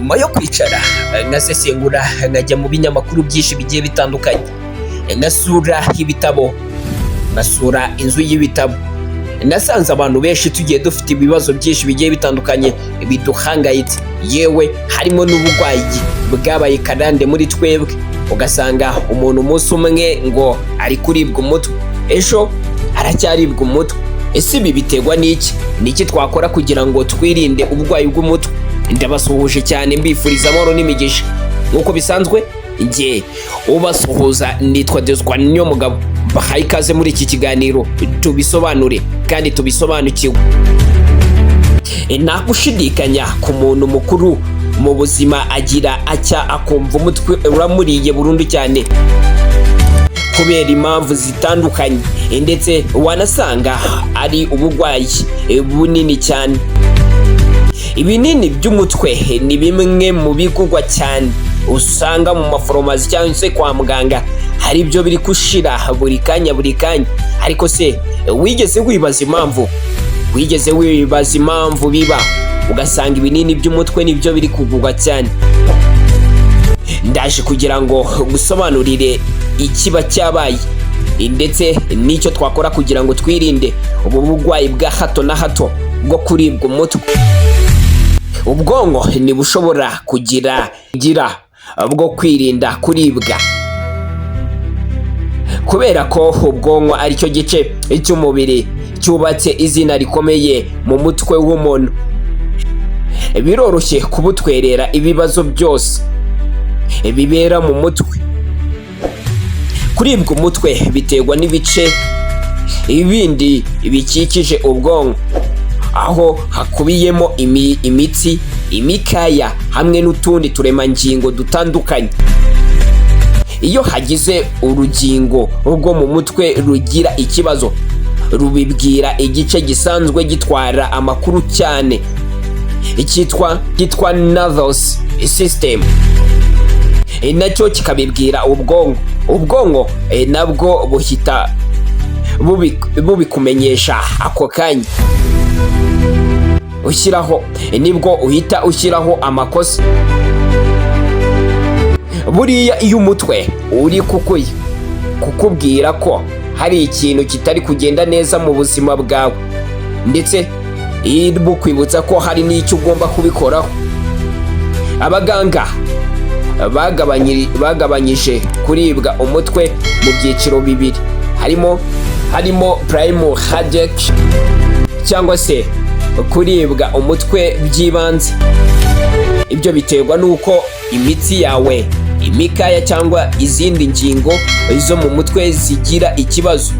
nyuma yo kwicara ngasesengura nkajya mu binyamakuru byinshi bigiye bitandukanye, ngasura ibitabo, ngasura inzu y'ibitabo, nasanze abantu benshi tugiye dufite ibibazo byinshi bigiye bitandukanye biduhangayitse, yewe harimo n'uburwayi bwabaye karande muri twebwe. Ugasanga umuntu umunsi umwe ngo ari kuribwa umutwe, ejo aracyaribwa umutwe. Ese ibi biterwa n'iki? Niki twakora kugira ngo twirinde uburwayi bw'umutwe? Ndabasuhuje cyane mbifuriza amahoro n'imigisha. Nk'uko bisanzwe njye ubasuhuza nitwa Dezwa niyo mugabo. Bahaye ikaze muri iki kiganiro tubisobanure kandi tubisobanukiwe. Nta gushidikanya ku muntu mukuru mu buzima agira acya akumva umutwe uramuriye burundu cyane kubera impamvu zitandukanye, ndetse wanasanga ari uburwayi bunini cyane. Ibinini by'umutwe ni bimwe mu bigurwa cyane, usanga mu mafarumasi cyangwa se kwa muganga hari ibyo biri kushira buri kanya. Ariko se wigeze wibaza impamvu biba ugasanga ibinini by'umutwe nibyo biri kugurwa cyane? Ndaje kugira ngo gusobanurire ikiba cyabaye ndetse n'icyo twakora kugira ngo twirinde ubu burwayi bwa hato na hato bwo kuribwa umutwe. Ubwonko ntibushobora kugira bwo kwirinda kuribwa, kubera ko ubwonko aricyo gice cy'umubiri cyubatse izina rikomeye mu mutwe w'umuntu. Biroroshye kubutwerera ibibazo byose bibera mu mutwe. Kuribwa umutwe biterwa n'ibice ibindi bikikije ubwonko, aho hakubiyemo imitsi, imikaya hamwe n'utundi turemangingo dutandukanye. Iyo hagize urugingo rwo mu mutwe rugira ikibazo, rubibwira igice gisanzwe gitwara amakuru cyane cyitwa nervous system, nacyo kikabibwira ubwonko nabwo buhita bubikumenyesha ako kanya. Nibwo uhita ushyiraho amakosa. Buriya iyo umutwe uri kukubwira ko hari ikintu kitari kugenda neza mu buzima bwawe, ndetse bukwibutsa ko hari n'icyo ugomba kubikoraho. Abaganga bagabanyije kuribwa umutwe mu byiciro bibiri, harimo primary headache cyangwa se kuribwa umutwe by'ibanze. Ibyo biterwa n'uko imitsi yawe, imikaya cyangwa izindi ngingo zo mu mutwe zigira ikibazo.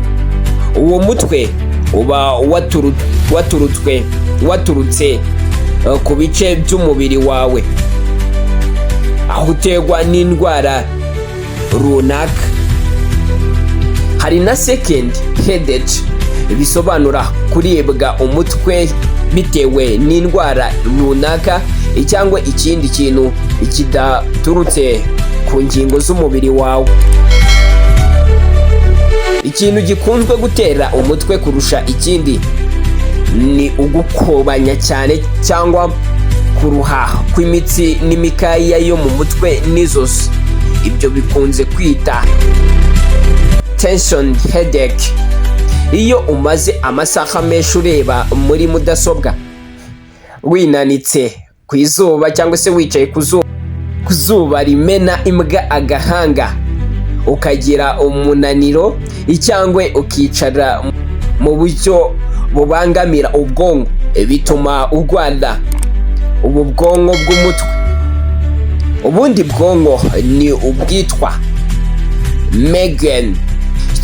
Uwo mutwe uba waturutse ku bice by'umubiri wawe, aho uterwa n'indwara runaka. Hari na second headache, bisobanura kuribwa umutwe bitewe n'indwara runaka cyangwa ikindi kintu kidaturutse ku ngingo z'umubiri wawe. Ikintu gikunzwe gutera umutwe kurusha ikindi ni ugukobanya cyane cyangwa kuruha kw'imitsi n'imikaya yo mu mutwe n'izosi. Ibyo bikunze kwita tension headache. Iyo umaze amasaha menshi ureba muri mudasobwa, winanitse ku izuba cyangwa se wicaye ku zuba rimena imbwa agahanga, ukagira umunaniro cyangwa ukicara mu buryo bubangamira ubwonko, bituma urwara ubu bwonko bw'umutwe. Ubundi bwonko ni ubwitwa migraine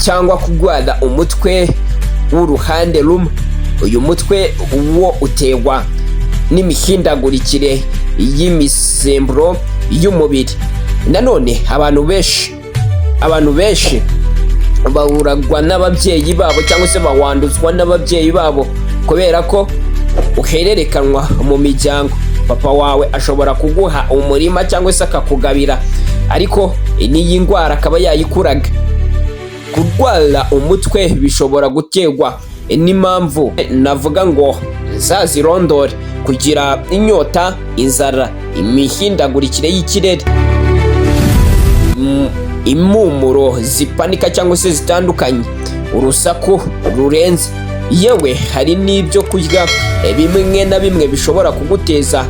cyangwa kurwara umutwe w'uruhande rumwe. Uyu mutwe wo uterwa n'imihindagurikire y'imisemburo y'umubiri. Nanone abantu benshi bahuragwa n'ababyeyi babo cyangwa se bawanduzwa n'ababyeyi babo kubera ko uhererekanwa mu miryango. Papa wawe ashobora kuguha umurima cyangwa se akakugabira, ariko n'iyi ndwara akaba yayikuraga. Kurwara umutwe bishobora guterwa n'impamvu navuga ngo zazirondore: kugira inyota, inzara, imihindagurikire y'ikirere, impumuro zipanika cyangwa se zitandukanye, urusaku rurenze, yewe hari n'ibyo kurya bimwe na bimwe bishobora kuguteza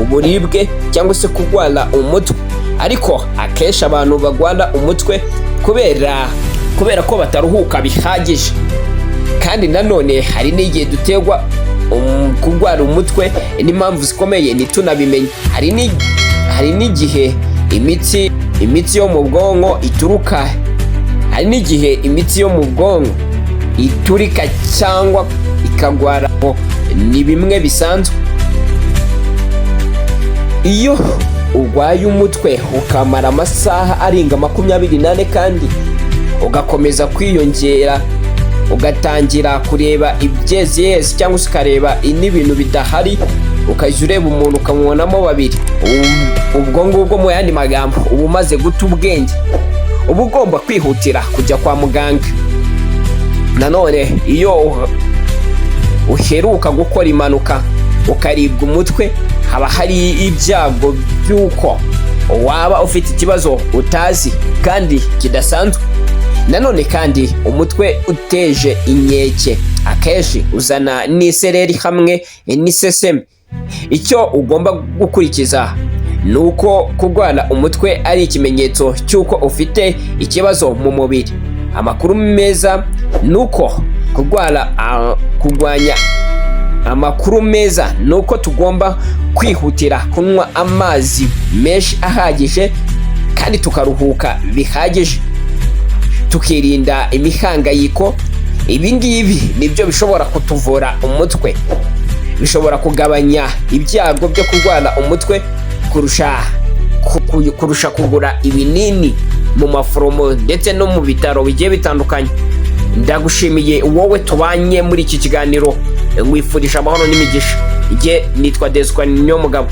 uburibwe cyangwa se kurwara umutwe. Ariko akenshi abantu barwara umutwe kubera ko bataruhuka bihagije, kandi nanone hari n'igihe duterwa kurwara umutwe n'impamvu zikomeye ntitunabimenye. Hari n'igihe imitsi yo mu bwonko ituruka, hari n'igihe imitsi yo mu bwonko iturika cyangwa ikagwara. Ni bimwe bisanzwe. Iyo urwaye umutwe ukamara amasaha arenga 24 kandi ugakomeza kwiyongera, ugatangira kureba ibyeziyezi cyangwa se ukareba n'ibintu bidahari, ukajya ureba umuntu ukamubonamo babiri, ubwo ngubwo mu yandi magambo uba umaze guta ubwenge, uba ugomba kwihutira kujya kwa muganga. Nanone iyo uheruka gukora impanuka ukaribwa umutwe, haba hari ibyago by'uko waba ufite ikibazo utazi kandi kidasanzwe. Nanone kandi umutwe uteje inkeke akenshi uzana n'isereri hamwe n'iseseme. Icyo ugomba gukurikiza ni uko kurwara umutwe ari ikimenyetso cy'uko ufite ikibazo mu mubiri. Amakuru meza ni uko kurwanya amakuru meza ni uko tugomba kwihutira kunywa amazi menshi ahagije kandi tukaruhuka bihagije, tukirinda imihangayiko. Ibi ngibi nibyo bishobora kutuvura umutwe, bishobora kugabanya ibyago byo kurwara umutwe kurusha kugura ibinini mu maforomo ndetse no mu bitaro bigiye bitandukanye. Ndagushimiye wowe tubanye muri iki kiganiro, wifurije amahoro n'imigisha. Nitwa Deswa Nyomugabo.